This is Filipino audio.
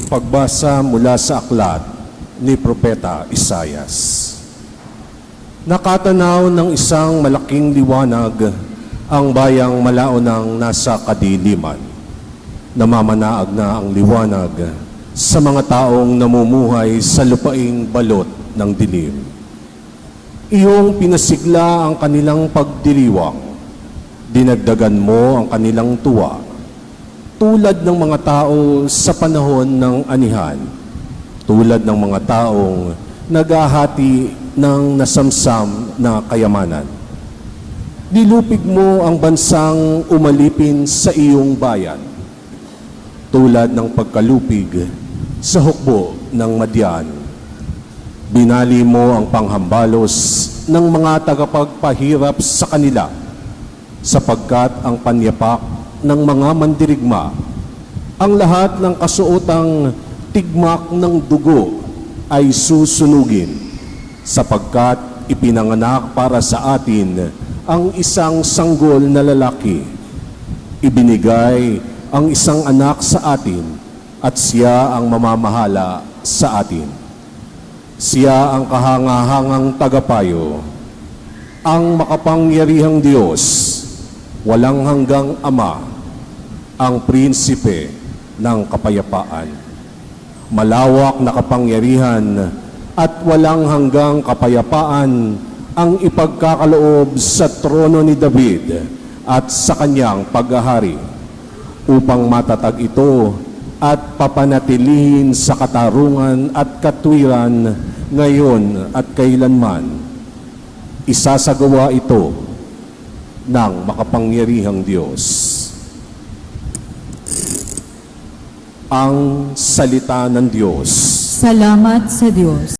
Pagbasa mula sa aklat ni Propeta Isayas. Nakatanaw ng isang malaking liwanag ang bayang malaonang nasa kadiliman. Namamanaag na ang liwanag sa mga taong namumuhay sa lupaing balot ng dilim. Iyong pinasigla ang kanilang pagdiriwang. Dinagdagan mo ang kanilang tuwa. Tulad ng mga tao sa panahon ng anihan, tulad ng mga taong naghahati ng nasamsam na kayamanan. Nilupig mo ang bansang umalipin sa iyong bayan, tulad ng pagkalupig sa hukbo ng Madian. Binali mo ang panghambalos ng mga tagapagpahirap sa kanila, sapagkat ang panyapak ng mga mandirigma, ang lahat ng kasuotang tigmak ng dugo ay susunugin, sapagkat ipinanganak para sa atin ang isang sanggol na lalaki. Ibinigay ang isang anak sa atin at siya ang mamamahala sa atin. Siya ang kahangahangang tagapayo, ang makapangyarihang Diyos, walang hanggang Ama, ang prinsipe ng kapayapaan. Malawak na kapangyarihan at walang hanggang kapayapaan ang ipagkakaloob sa trono ni David at sa kanyang paghahari, upang matatag ito at papanatilihin sa katarungan at katwiran ngayon at kailanman. Isasagawa ito ng makapangyarihang Diyos. Ang salita ng Diyos. Salamat sa Diyos.